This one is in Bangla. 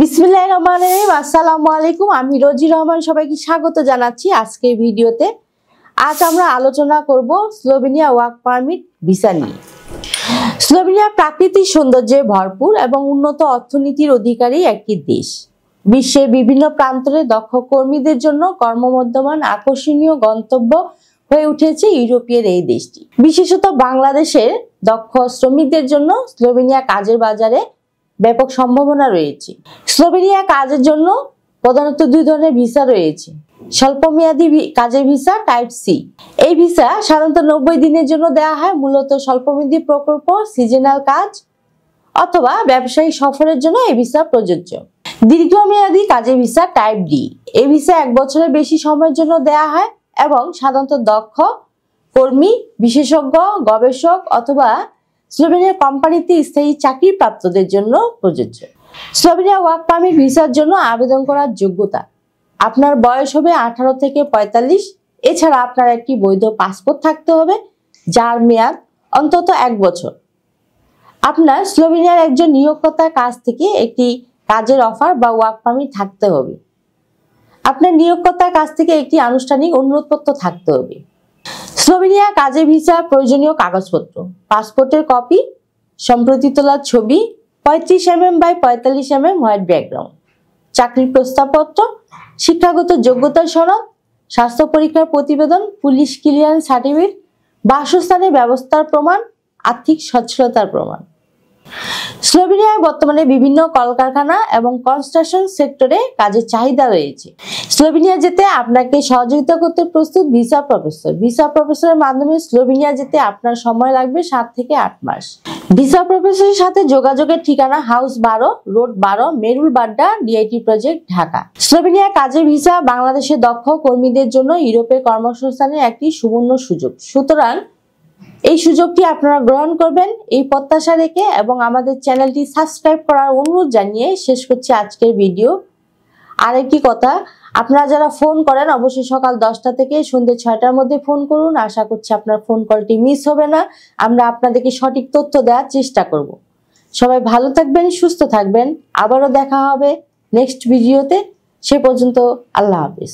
বিসমিল্লাহির রহমানির রহিম। আসসালামু আলাইকুম। আমি রোজি রহমান সবাইকে স্বাগত জানাচ্ছি আজকের ভিডিওতে। আজ আমরা আলোচনা করব স্লোভেনিয়া ওয়ার্ক পারমিট ভিসা নিয়ে। স্লোভেনিয়া প্রাকৃতিক সৌন্দর্যে ভরপুর এবং উন্নত অর্থনীতির অধিকারী একটি দেশ। বিশ্বের বিভিন্ন প্রান্তরে দক্ষ কর্মীদের জন্য কর্মবর্ধমান আকর্ষণীয় গন্তব্য হয়ে উঠেছে ইউরোপের এই দেশটি। বিশেষত বাংলাদেশের দক্ষ শ্রমিকদের জন্য স্লোভেনিয়া কাজের বাজারে ব্যাপক সম্ভাবনা রয়েছে। স্লোভেনিয়া কাজের জন্য প্রধানত দুই ধরনের ভিসা রয়েছে। স্বল্পমেয়াদী কাজের ভিসা টাইপ সি। এই ভিসা সাধারণত 90 দিনের জন্য দেওয়া হয়, মূলত স্বল্পমেয়াদী প্রকল্প, সিজনাল কাজ অথবা ব্যবসায়িক সফরের জন্য এই ভিসা প্রযোজ্য। দীর্ঘমেয়াদী কাজের ভিসা টাইপ ডি। এই ভিসা 1 বছরের বেশি সময়ের জন্য দেওয়া হয় এবং সাধারণত দক্ষ কর্মী, বিশেষজ্ঞ, গবেষক অথবা স্লোভেনিয়া কোম্পানিতে স্থায়ী চাকরিপ্রাপ্তদের জন্য প্রযোজ্য। স্লোভেনিয়া ওয়ার্ক পারমিট ভিসার জন্য আবেদন করার যোগ্যতা: আপনার বয়স হবে 18 থেকে 45। এছাড়া আপনার একটি বৈধ পাসপোর্ট থাকতে হবে যার মেয়াদ অন্তত 1 বছর। আপনার স্লোভেনিয়ার একজন নিয়োগকর্তার কাছ থেকে একটি কাজের অফার বা ওয়ার্ক পারমিট থাকতে হবে। আপনার নিয়োগকর্তার কাছ থেকে একটি আনুষ্ঠানিক অনুরোধপত্র থাকতে হবে। স্লোভেনিয়া কাজের ভিসা প্রয়োজনীয় কাগজপত্র: পাসপোর্টের কপি, সম্প্রতি তোলা ছবি, 35 mm by 45 mm white background, চাকরির প্রস্তাবপত্র, শিক্ষাগত যোগ্যতার সনদ, স্বাস্থ্য পরীক্ষার প্রতিবেদন, পুলিশ ক্লিয়ারেন্স সার্টিফিকেট, বাসস্থানের ব্যবস্থার প্রমাণ, আর্থিক সচ্ছলতার প্রমাণ। স্লোভেনিয়ায় বর্তমানে বিভিন্ন কলকারখানা এবং কনস্ট্রাকশন সেক্টরে কাজের চাহিদা রয়েছে। স্লোভেনিয়া যেতে আপনাকে সহযোগিতা করতে প্রস্তুত ভিসা প্রফেসর। ভিসা প্রফেসরের মাধ্যমে স্লোভেনিয়া যেতে আপনার সময় লাগবে 7 থেকে 8 মাস। ভিসা প্রফেসরের সাথে যোগাযোগের ঠিকানা house 12, road 12, Merul Badda, DIT project, Dhaka. Slovenia কাজের ভিসা বাংলাদেশের দক্ষ কর্মীদের জন্য ইউরোপে কর্মসংস্থানের একটি সুবর্ণ সুযোগ। সুতরাং এই সুযোগটি আপনারা গ্রহণ করবেন এই প্রত্যাশা রেখে এবং আমাদের চ্যানেলটি সাবস্ক্রাইব করার অনুরোধ জানিয়ে শেষ করছি আজকের ভিডিও। আরেকটি কথা, আপনারা যারা ফোন করেন অবশ্যই সকাল 10টা থেকে সন্ধ্যে 6টার মধ্যে ফোন করুন। আশা করছি আপনার ফোন কলটি মিস হবে না। আমরা আপনাদেরকে সঠিক তথ্য দেওয়ার চেষ্টা করব। সবাই ভালো থাকবেন, সুস্থ থাকবেন। আবারও দেখা হবে নেক্সট ভিডিওতে। সে পর্যন্ত আল্লাহ হাফেজ।